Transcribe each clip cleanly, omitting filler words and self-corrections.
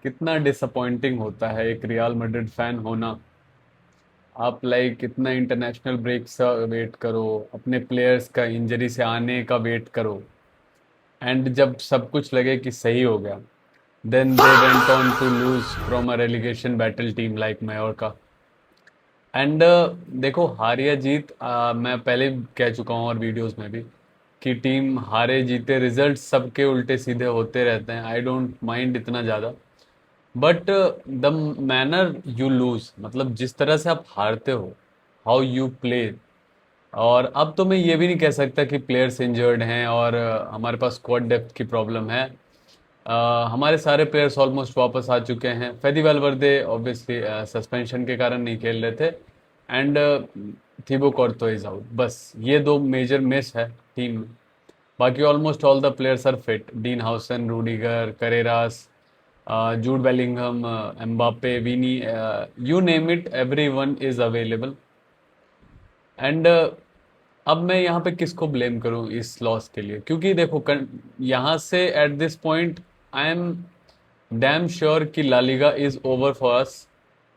कितना डिसअपॉइंटिंग होता है एक रियल मैड्रिड फैन होना। आप लाइक इतना इंटरनेशनल ब्रेक से वेट करो, अपने प्लेयर्स का इंजरी से आने का वेट करो, एंड जब सब कुछ लगे कि सही हो गया, then they went on to lose from a relegation battle team like Mallorca. And देखो, हार या जीत, मैं पहले भी कह चुका हूँ और वीडियोस में भी, कि टीम हारे जीते रिजल्ट सबके उल्टे सीधे होते रहते हैं। आई डोंट माइंड इतना ज़्यादा, but the manner you lose, मतलब जिस तरह से आप हारते हो, हाउ यू प्ले। और अब तो मैं ये भी नहीं कह सकता कि प्लेयर्स इंजर्ड हैं और हमारे पास स्क्वाड डेप्थ की प्रॉब्लम है। हमारे सारे प्लेयर्स ऑलमोस्ट वापस आ चुके हैं। फेदी वेलवर्दे ऑब्वियसली सस्पेंशन के कारण नहीं खेल रहे थे, and Thibaut Courtois is out. बस ये दो मेजर मिस है टीम में। बाकी almost all the players are fit, Dean Huijsen, Rudiger, Carreras, Jude Bellingham, Mbappe, Vini, you name it, every one is available. And अब मैं यहाँ पे किसको ब्लेम करूँ इस लॉस के लिए, क्योंकि देखो यहाँ से at this point I am damn sure कि La Liga is over for us.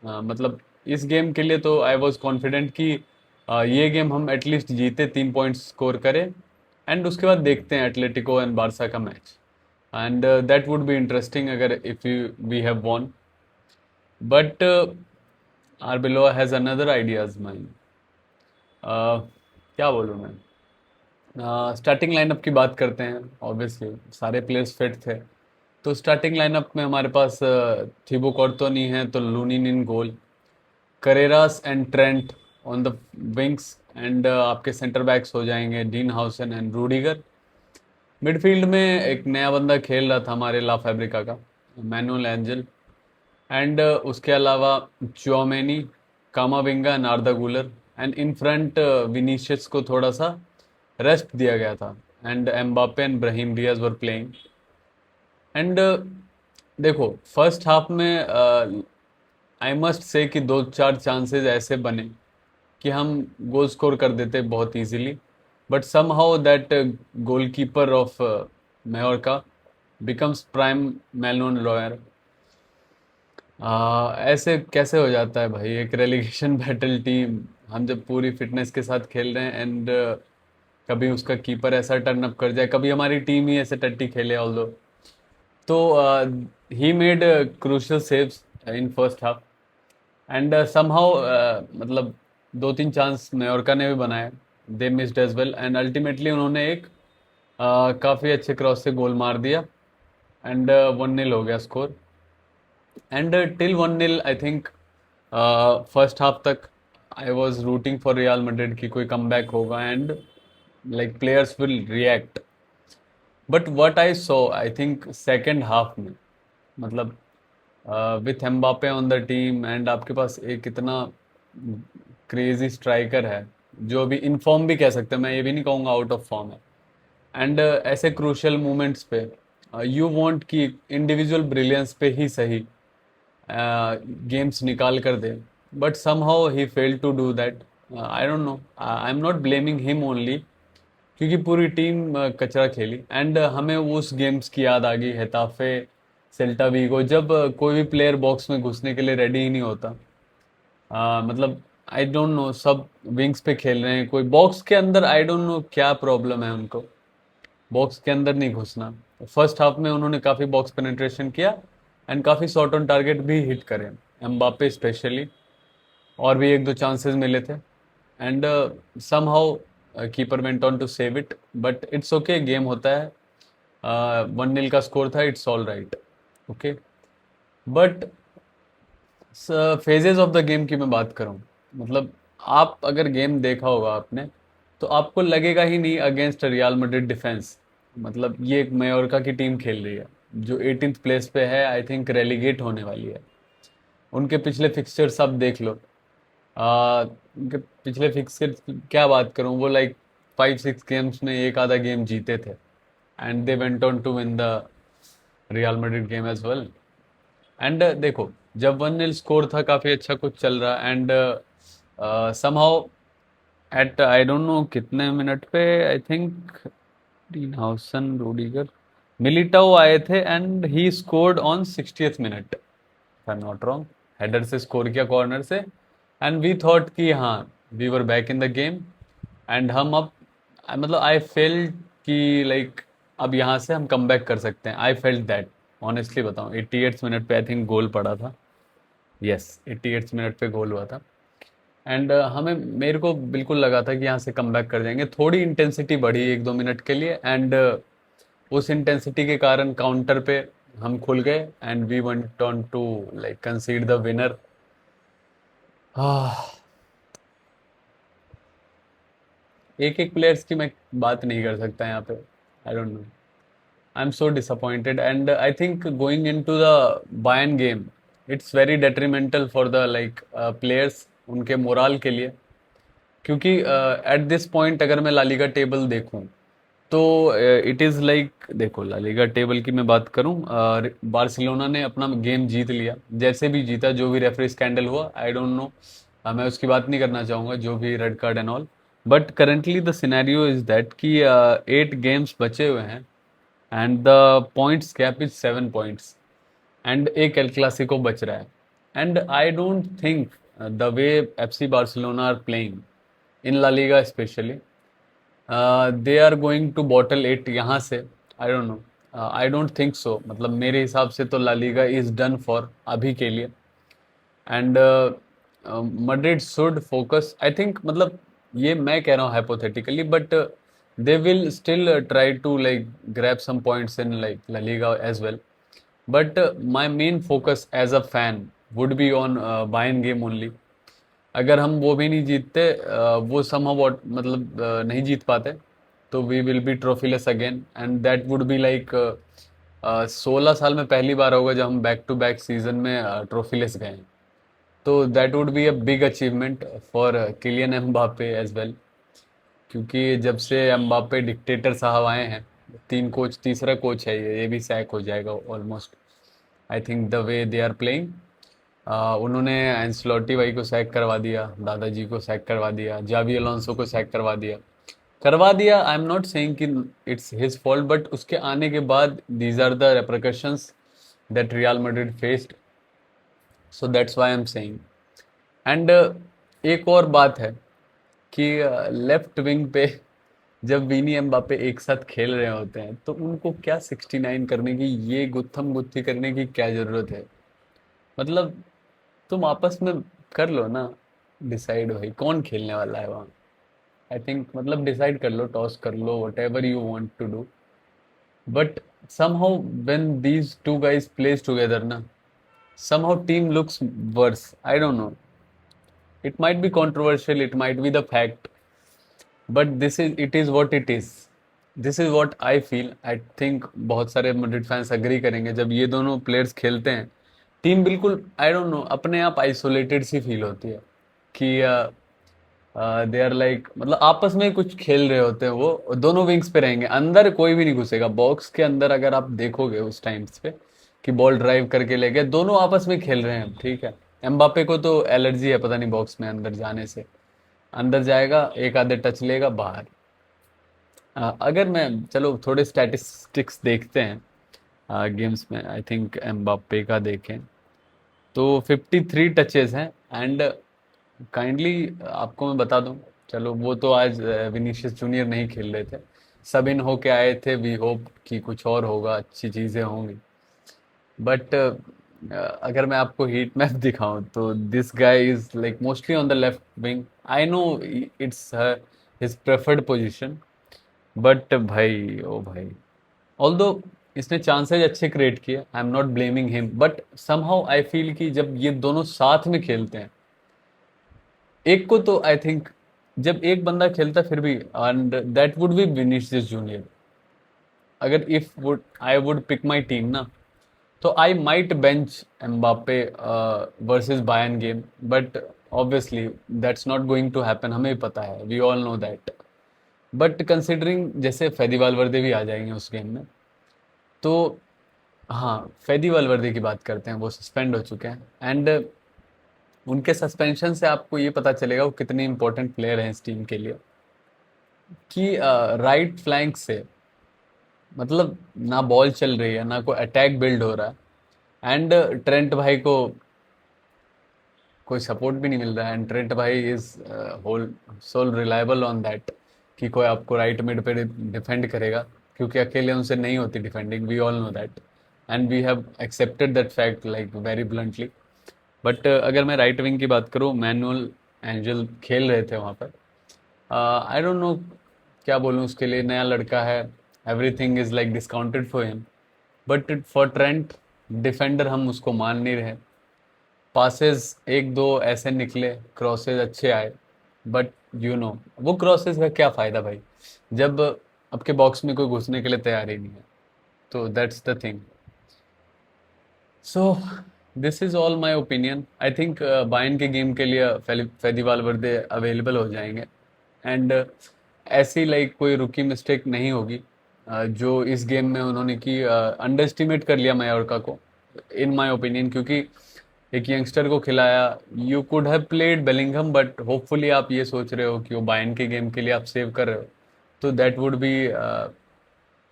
मतलब इस गेम के लिए तो आई वॉज कॉन्फिडेंट कि ये गेम हम एटलीस्ट जीते, 3 पॉइंट्स स्कोर करें, एंड उसके बाद देखते हैं एटलेटिको एंड बारसा का match. And that would be interesting अगर if you we have won. But Arbeloa has another ideas mind. क्या बोलूँ मैं। स्टार्टिंग लाइनअप की बात करते हैं। ऑब्वियसली सारे प्लेयर्स फिट थे, तो स्टार्टिंग लाइनअप में हमारे पास थिबो कॉर्तो नहीं है तो Lunin in goal, Carreras and Trent on the wings, and आपके सेंटर बैक्स हो जाएंगे Dean Huijsen and Rudiger. Midfield में एक नया बंदा खेल रहा था हमारे ला फैब्रिका का, मैनुअल एंजल, एंड उसके अलावा चुआमेनी, कामाविंगा एंड आर्दा गुलर, एंड इन फ्रंट विनीशियस को थोड़ा सा रेस्ट दिया गया था, and Mbappe and Brahim Diaz were playing. And देखो, फर्स्ट हाफ में आई मस्ट से कि दो चार चांसेस ऐसे बने कि हम गोल स्कोर कर देते बहुत easily, but somehow that goalkeeper of Mallorca becomes prime Manuel Neuer. ऐसे कैसे हो जाता है भाई, एक रेलीगेशन बैटल टीम, हम जब पूरी फिटनेस के साथ खेल रहे हैं, एंड कभी उसका कीपर ऐसा टर्न अप कर जाए, कभी हमारी टीम ही ऐसे टट्टी खेले ऑल दो। तो he made crucial saves in first half, and somehow मतलब दो तीन चांस न्यूयॉर्का ने भी बनाए, they missed as well, and ultimately उन्होंने एक काफ़ी अच्छे क्रॉस से गोल मार दिया, एंड 1-0 हो गया score. And till 1-0 I think first half तक I was rooting for Real Madrid कि कोई कम बैक होगा and like players will react. But what I saw I think second half में, मतलब with Mbappe on the team, and आपके पास एक इतना क्रेजी स्ट्राइकर है जो अभी इनफॉर्म भी कह सकते हैं, मैं ये भी नहीं कहूँगा आउट ऑफ फॉर्म है, एंड ऐसे क्रूशियल मोमेंट्स पे यू वांट कि इंडिविजुअल ब्रिलियंस पे ही सही गेम्स निकाल कर दे, बट समहाउ ही fail to do that. I don't know, I am not blaming him only, क्योंकि पूरी टीम कचरा खेली, एंड हमें उस गेम्स की याद आ गई, हेताफे, सेल्टा वीगो, जब कोई भी प्लेयर बॉक्स में घुसने के लिए रेडी ही नहीं होता। मतलब आई डोंट नो, सब विंग्स पे खेल रहे हैं, कोई बॉक्स के अंदर, आई डोंट नो क्या प्रॉब्लम है उनको, बॉक्स के अंदर नहीं घुसना। फर्स्ट हाफ में उन्होंने काफ़ी बॉक्स पेनिट्रेशन किया, एंड काफ़ी शॉट ऑन टारगेट भी हिट करे, एम्बापे स्पेशली, और भी एक दो चांसेस मिले थे, and somehow keeper went on to save it, but it's okay, game होता है। 1-0 का स्कोर था, it's all right, okay. But phases of the game की मैं बात करूं, मतलब आप अगर गेम देखा होगा आपने, तो आपको लगेगा ही नहीं अगेंस्ट रियल मैड्रिड डिफेंस, मतलब ये एक मयोर्का की टीम खेल रही है जो 18th प्लेस पे है, आई थिंक रेलीगेट होने वाली है। उनके पिछले फिक्सचर्स आप देख लो, उनके पिछले फिक्सचर क्या बात करूं, वो लाइक 5-6 गेम्स में एक आधा गेम जीते थे, and they went on to win the Real Madrid game as well. And देखो, जब 1-0 स्कोर था, काफ़ी अच्छा कुछ चल रहा, and somehow at I don't know कितने मिनट पे, I think Dean Huijsen, Rudiger, Militao आए थे and he scored on 60th minute, I am not wrong. Header से स्कोर किया कॉर्नर से, एंड वी थॉट कि हाँ, we were back in the game, and हम अब मतलब आई फेल्ट कि लाइक अब यहाँ से हम कम बैक कर सकते हैं। आई फेल्ट दैट, ऑनेस्टली बताऊँ, 88th मिनट पे आई थिंक गोल पड़ा था। यस, 88th मिनट पे गोल हुआ था। एंड हमें मेरे को बिल्कुल लगा था कि यहाँ से कम बैक कर जाएंगे। थोड़ी इंटेंसिटी बढ़ी 1-2 मिनट के लिए, एंड उस इंटेंसिटी के कारण काउंटर पे हम खुल गए, and we went on to like concede the winner. एक एक प्लेयर्स की मैं बात नहीं कर सकता यहाँ पे। I don't know, I am so disappointed, and I think going in to the Bayern game, it's very detrimental for the like players, उनके मोराल के लिए। क्योंकि एट दिस पॉइंट अगर मैं लालीगा टेबल देखूं, तो इट इज़ लाइक, देखो La Liga table की मैं बात करूं, बार्सिलोना ने अपना गेम जीत लिया, जैसे भी जीता, जो भी रेफरी स्कैंडल हुआ आई डोंट नो, मैं उसकी बात नहीं करना चाहूँगा, जो भी red card and all. But currently the scenario is that कि 8 गेम्स बचे हुए हैं, and the points gap is 7 points, and एक एल क्लासिको बच रहा है। And I don't think the way F C Barcelona are playing in La Liga specially, they are going to bottle it यहाँ से। I don't know, I don't think so, मतलब मेरे हिसाब से तो ला लीगा इज डन फॉर अभी के लिए। And Madrid should focus, I think, मतलब ये मैं कह रहा हूँ hypothetically, but they will still try to like grab some points in like La Liga as well. But my main focus as a fan would be on Bayern game only. अगर हम वो भी नहीं जीतते, वो समहाउ मतलब नहीं जीत पाते, तो we will be trophyless again, and that would be like 16 साल में पहली बार होगा जब हम बैक टू बैक सीजन में ट्रॉफीलेस गए हैं। तो that would be a big achievement for Kylian Mbappe as well, क्योंकि जब से एम्बापे डिक्टेटर साहब आए हैं, 3 कोच, तीसरा कोच है ये भी सैक हो जाएगा almost, I think the way they are playing. उन्होंने एंसलोटी भाई को सैक करवा दिया, दादाजी को सैक करवा दिया, जावी अलोंसो को सैक करवा दिया। आई एम नॉट सेइंग कि इट्स हिज फॉल्ट, बट उसके आने के बाद these are the repercussions that Real Madrid faced, so that's why I am saying. And एक और बात है कि लेफ्ट विंग पे जब विनी एम्बापे एक साथ खेल रहे होते हैं, तो उनको क्या 69 करने की, ये गुत्थम गुत्थी करने की क्या जरूरत है? मतलब तुम आपस में कर लो ना, डिसाइड भाई कौन खेलने वाला है वहाँ। आई थिंक मतलब डिसाइड कर लो, टॉस कर लो, whatever you want to do, but somehow when these two guys plays together na, somehow team looks worse. I don't know, it might be controversial, it might be the fact, but this is, it is what it is, this is what I feel. I think बहुत सारे Madrid fans agree करेंगे, जब ये दोनों players खेलते हैं, team बिल्कुल आई don't no अपने आप आइसोलेटेड सी फील होती है कि दे आर लाइक, मतलब आपस में कुछ खेल रहे होते हैं, वो दोनों विंग्स पे रहेंगे, अंदर कोई भी नहीं घुसेगा बॉक्स के अंदर। अगर आप देखोगे उस टाइम्स पे कि बॉल ड्राइव करके ले गए, दोनों आपस में खेल रहे हैं, ठीक है। एम्बापे को तो एलर्जी है पता नहीं बॉक्स में अंदर जाने से, अंदर जाएगा एक आधे टच लेगा बाहर। अगर मैं, चलो थोड़े स्टैटिस्टिक्स देखते हैं गेम्स में, आई थिंक एम्बापे का देखें तो 53 टचेस हैं, एंड काइंडली आपको मैं बता दूं, चलो वो तो आज विनीशियस जूनियर नहीं खेल रहे थे, सब इन होके आए थे, वी होप कि कुछ और होगा, अच्छी चीज़ें होंगी। बट अगर मैं आपको हीट मैप दिखाऊं, तो this guy is like mostly on the left wing. I know it's his preferred position, but भाई ओ भाई, ऑल्दो इसने चांसेस अच्छे क्रिएट किए, आई am not blaming him, but somehow I feel कि जब ये दोनों साथ में खेलते हैं, एक को तो आई थिंक, जब एक बंदा खेलता फिर भी, and that would be Vinicius Junior. अगर if would I would pick my team ना, तो I might bench Mbappe versus Bayern game, but obviously that's not going to happen, हमें भी पता है, we all know that. But considering जैसे Fede वालवर्दे भी आ जाएंगे उस गेम में, तो हाँ, फैदी वालवर्दे की बात करते हैं, वो सस्पेंड हो चुके हैं, एंड उनके सस्पेंशन से आपको ये पता चलेगा वो कितने इंपॉर्टेंट प्लेयर हैं इस टीम के लिए, कि राइट फ्लैंक से मतलब ना बॉल चल रही है ना कोई अटैक बिल्ड हो रहा है, एंड ट्रेंट भाई को कोई सपोर्ट भी नहीं मिल रहा है, एंड ट्रेंट भाई is whole sole reliable on that कि कोई आपको राइट मिड पे डिफेंड करेगा, क्योंकि अकेले उनसे नहीं होती defending, we all know that, and we have accepted that fact like very bluntly. But अगर मैं राइट विंग की बात करूँ, मैनुअल एंजल खेल रहे थे वहाँ पर। आई डोंट नो क्या बोलूँ उसके लिए, नया लड़का है, everything is like discounted for him, but for Trent defender हम उसको मान नहीं रहे। पासेस एक दो ऐसे निकले, क्रॉसेस अच्छे आए, बट यू नो वो क्रॉसेस का क्या फायदा भाई, जब आपके बॉक्स में कोई घुसने के लिए तैयार ही नहीं है। तो that's the thing. So this is all my opinion. I think Bayern के गेम के लिए फेदी वालवर्दे अवेलेबल हो जाएंगे, एंड ऐसी लाइक कोई रुकी मिस्टेक नहीं होगी जो इस गेम में उन्होंने की। अंडर एस्टिमेट कर लिया मायोरका को इन माय ओपिनियन, क्योंकि एक यंगस्टर को खिलाया। You could have played Bellingham, but hopefully आप ये सोच रहे हो कि वो बायन के गेम के लिए आप सेव कर रहे हो, तो that would be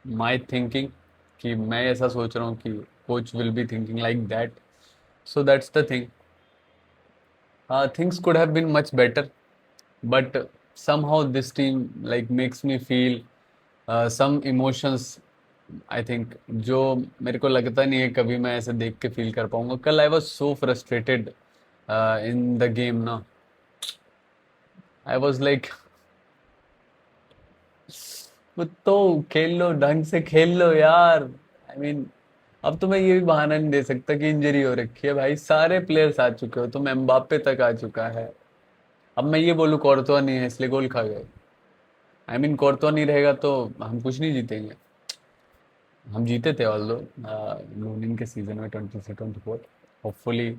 my thinking, कि मैं ऐसा सोच रहा हूँ कि coach will be thinking like that. So that's the thing. Things could have been much better, but somehow this team like makes me feel some emotions, I think, जो मेरे को लगता नहीं है कभी मैं ऐसे देख के फील कर पाऊंगा। कल I was so frustrated in the game ना। आई वॉज लाइक, तो खेल लो, ढंग से खेल लो यार। आई मीन अब तो मैं ये भी बहाना नहीं दे सकता कि इंजरी हो रखी है भाई, सारे प्लेयर्स आ चुके हो, तुम एम्बाप्पे तक आ चुका है। अब मैं ये बोलूँ कोर्तवा नहीं है इसलिए गोल खा गए, आई मीन कोर्तवा नहीं रहेगा तो हम कुछ नहीं जीतेंगे। हम जीते थे ऑल दो लूनिन के सीजन में 20 से 24। होपफुली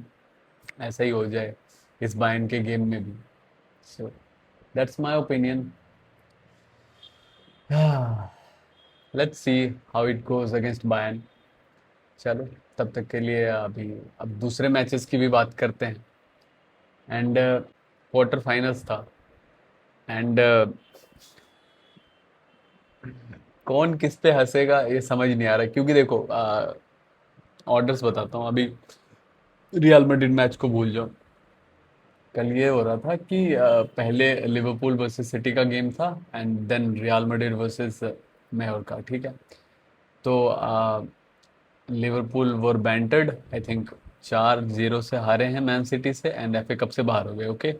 ऐसा ही हो जाए इस बायन के गेम में भी। So that's my opinion. Let's see how it goes against Bayern. चलो, तब तक के लिए अभी अब दूसरे मैचेस की भी बात करते हैं। एंड क्वार्टर फाइनल्स था, एंड कौन किस पे हंसेगा ये समझ नहीं आ रहा, क्योंकि देखो ऑर्डर्स बताता हूँ अभी। रियल मैड्रिड मैच को भूल जाओ। कल ये हो रहा था कि पहले लिवरपूल वर्सेस सिटी का गेम था, and then Real Madrid versus Mallorca, ठीक है। तो लिवरपूल वर बैंटर्ड, आई थिंक 4-0 से हारे हैं मैन सिटी से, एंड एफए कप से बाहर हो गए, ओके।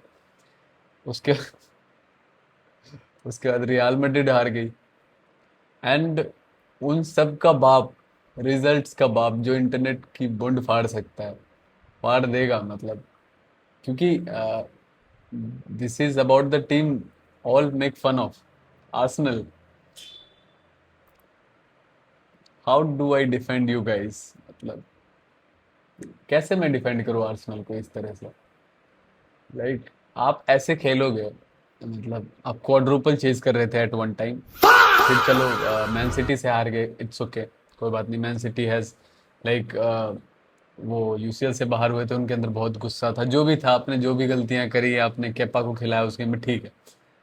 उसके उसके बाद रियल मैड्रिड हार गई, एंड उन सब का बाप, रिजल्ट्स का बाप, जो इंटरनेट की बुंड फाड़ सकता है फाड़ देगा, मतलब, क्योंकि this is about the team all make fun of, Arsenal. How do I defend you guys, मतलब कैसे मैं डिफेंड करूँ आर्सेनल को इस तरह से, लाइक आप ऐसे खेलोगे, मतलब आप क्वाड्रुपल चेज कर रहे थे एट वन टाइम, फिर चलो मैन सिटी से हार गए, इट्स ओके, कोई बात नहीं। मैन सिटी हैज़ लाइक वो यूसीएल से बाहर हुए थे, उनके अंदर बहुत गुस्सा था, जो भी था, आपने जो भी गलतियां करी, आपने केपा को खिलाया उस गेम में, ठीक है,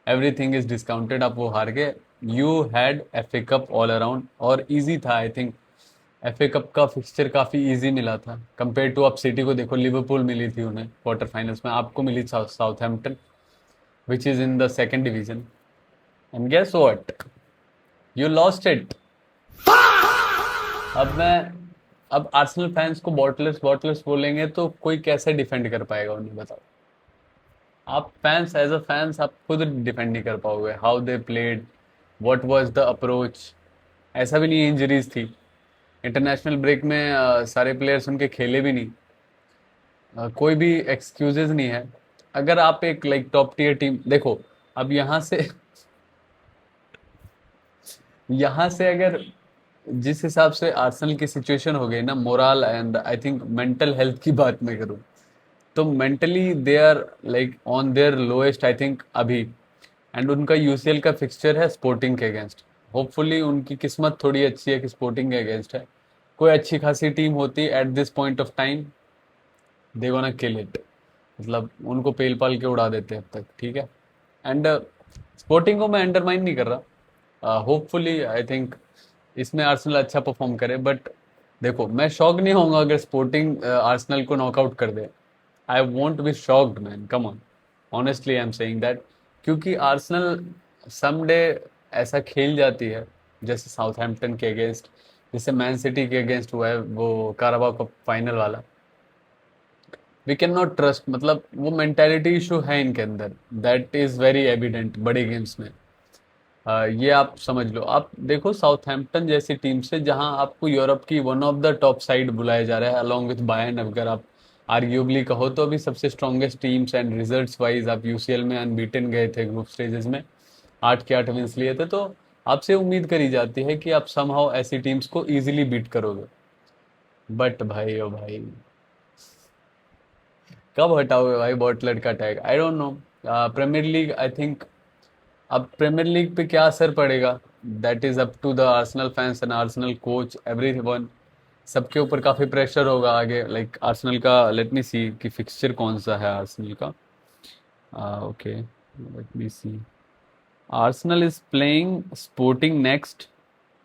एवरीथिंग इज डिस्काउंटेड, आप वो हार गए। You had FA cup all around, और इजी था आई थिंक। एफए कप का फिक्सचर काफ़ी इजी मिला था कंपेयर टू, आप सिटी को देखो, लिवरपूल मिली थी उन्हें क्वार्टर फाइनल्स में, आपको मिली Southampton which is in the second division, and guess what, you lost it. अब मैं अब आर्सेनल फैंस को बॉटलर्स बॉटलर्स बोलेंगे तो कोई कैसे डिफेंड कर पाएगा उन्हें, बताओ। आप फैंस, एज अ फैंस, आप खुद डिफेंड नहीं कर पाओगे how they played, what was the approach. ऐसा भी नहीं इंजरीज थी, इंटरनेशनल ब्रेक में सारे प्लेयर्स उनके खेले भी नहीं। कोई भी एक्सक्यूजेज नहीं है। अगर आप एक लाइक टॉप टीयर टीम देखो, अब यहाँ से अगर जिस हिसाब से आर्सेनल की सिचुएशन हो गई ना, moral and I think mental health की बात मैं करूँ, तो mentally they are like on their lowest I think अभी। एंड उनका यूसीएल का फिक्सचर है स्पोर्टिंग के अगेंस्ट। होपफुली उनकी किस्मत थोड़ी अच्छी है कि स्पोर्टिंग के अगेंस्ट है। कोई अच्छी खासी टीम होती eight this point of time, they gonna kill it, मतलब उनको पेल पाल के उड़ा देते हैं अब तक, ठीक है। एंड स्पोर्टिंग को मैं अंडरमाइन नहीं कर रहा, होपफुली आई थिंक इसमें आर्सेनल अच्छा परफॉर्म करे, बट देखो मैं शॉक नहीं होऊंगा अगर स्पोर्टिंग आर्सेनल को नॉकआउट कर दे। I won't be shocked man, come on, honestly I am saying that. क्योंकि आर्सेनल समडे ऐसा खेल जाती है, जैसे साउथहैम्पटन के अगेंस्ट, जैसे मैन सिटी के अगेंस्ट हुआ है वो काराबाओ कप फाइनल वाला। वी कैन नॉट ट्रस्ट, मतलब वो मेंटेलिटी इशू है इनके अंदर, दैट इज वेरी एविडेंट बड़े गेम्स में। ये आप समझ लो, आप देखो साउथहैम्पटन जैसी टीम से, जहां आपको यूरोप की one of the top side बुलाया जा रहा है अलोंग विद बायर्न, अगर आप आर्ग्यूबली कहो तो अभी सबसे strongest teams, and results wise आप यूसीएल में अनबीटन गए थे ग्रुप स्टेजेस में, 8 के 8 विंस लिए थे, तो आपसे उम्मीद करी जाती है कि आप समहाउ ऐसी टीम्स को इजीली बीट करोगे। बट भाई ओ भाई, कब हटाओगे भाई बॉटलर का tag, I don't know. Premier League I think, अब प्रीमियर लीग पे क्या असर पड़ेगा, that is up to the Arsenal fans and Arsenal coach everyone. सबके ऊपर काफी प्रेशर होगा आगे, लाइक आर्सेनल का, लेट मी सी कि फिक्सचर कौन सा है आर्सेनल का। Okay, let me see. Arsenal is playing Sporting next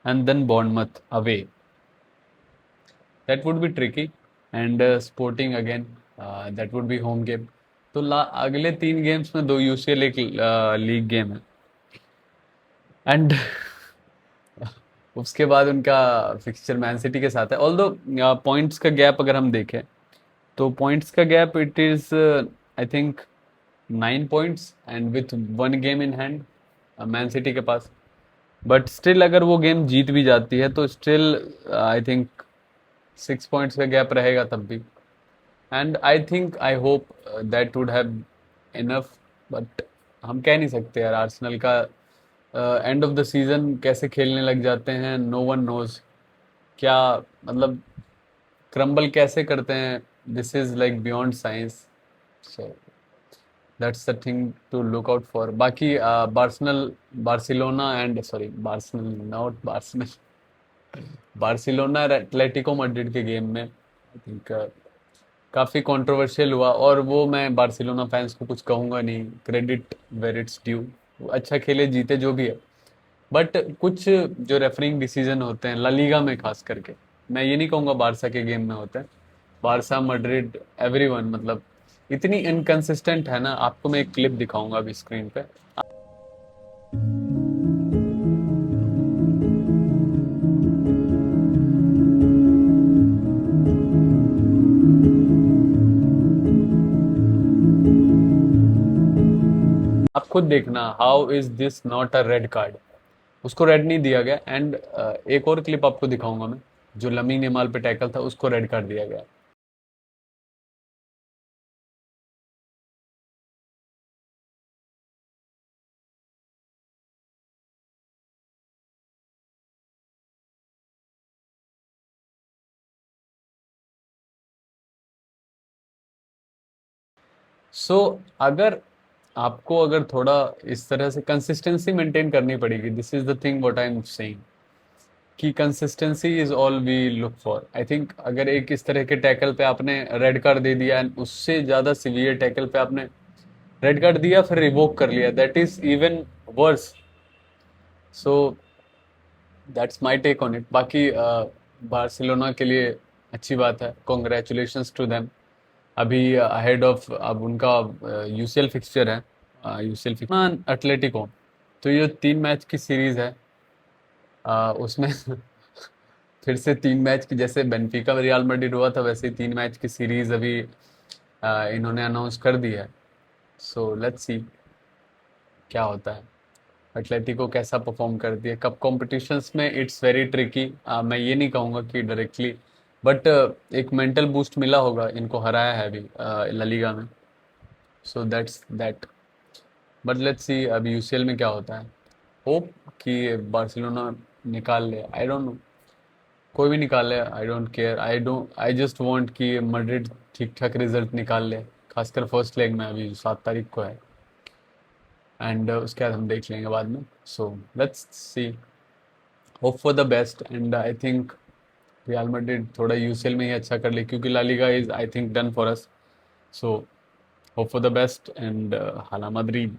and then Bournemouth away, that would be tricky, and Sporting again, that would B home game. तो अगले 3 games में 2 UCL, एक league game है, and उसके बाद उनका fixture man city के साथ है। ऑल्दो पॉइंट्स का गैप अगर हम देखें, तो पॉइंट्स का gap it is I think 9 points, and with 1 game in hand man city के पास। बट स्टिल अगर वो गेम जीत भी जाती है तो स्टिल आई थिंक 6 पॉइंट्स का गैप रहेगा तब भी, and I think I hope that would have enough. But हम कह नहीं सकते यार, आर्सेनल का एंड ऑफ द सीजन कैसे खेलने लग जाते हैं, नो वन नोज। क्या मतलब, क्रम्बल कैसे करते हैं, this is like beyond science. So that's the thing to look out for. बाकी Barsenal, Barcelona and sorry Barsenal not Barsenal, Barcelona और एटलेटिको मैड्रिड के गेम में आई थिंक काफ़ी कंट्रोवर्शियल हुआ, और वो मैं बार्सिलोना फैंस को कुछ कहूँगा नहीं, क्रेडिट वेर इट्स ड्यू, अच्छा खेले जीते जो भी है। बट कुछ जो रेफरिंग डिसीजन होते हैं ला लीगा में खास करके, मैं ये नहीं कहूँगा बारसा के गेम में होते हैं, बारसा मैड्रिड एवरीवन, मतलब इतनी इनकंसिस्टेंट है ना। आपको मैं एक क्लिप दिखाऊंगा अभी स्क्रीन पे। आप खुद देखना, how is this not a red card. उसको रेड नहीं दिया गया, एंड एक और क्लिप आपको दिखाऊंगा मैं, जो लमीन यमाल पे टैकल था उसको रेड कार्ड दिया गया। सो अगर आपको अगर थोड़ा इस तरह से कंसिस्टेंसी मेंटेन करनी पड़ेगी, this is the thing what I am saying, कि consistency is all we look for. I think अगर एक इस तरह के टैकल पे आपने रेड कार्ड दे दिया, एंड उससे ज़्यादा सिवियर टैकल पे आपने रेड कार्ड दिया फिर रिवोक कर लिया, that is even worse. So that's my take on it. बाकी बार्सिलोना के लिए अच्छी बात है, कॉन्ग्रेचुलेशंस टू देम। अभी अहेड ऑफ, अब उनका यूसीएल फिक्सचर है, यूसीएल फिक्सचर एटलेटिको। तो ये 3 मैच की सीरीज है, उसमें फिर से 3 मैच की, जैसे बेनफिका रियल मैड्रिड हुआ था वैसे ही 3 मैच की सीरीज अभी इन्होंने अनाउंस कर दी है। सो लेट्स सी क्या होता है, एटलेटिको कैसा परफॉर्म करती है कप कॉम्पिटिशन्स में। इट्स वेरी ट्रिकी, मैं ये नहीं कहूँगा कि डायरेक्टली, बट एक मेंटल बूस्ट मिला होगा, इनको हराया है अभी ला लीगा में। So that's that, but let's see अब यूसीएल में क्या होता है। होप कि बार्सिलोना निकाल ले, आई डोंट नो, कोई भी निकाल ले, I don't care, I just want कि मैड्रिड ठीक ठाक रिजल्ट निकाल ले, खासकर फर्स्ट लेग में अभी जो 7 तारीख को है, एंड उसके बाद हम देख लेंगे बाद में। So let's see, hope for the best, and I think Real Madrid थोड़ा यूसीएल में ही अच्छा कर ले, क्योंकि La Liga is I think done for us. So hope for the best, and hala Madrid.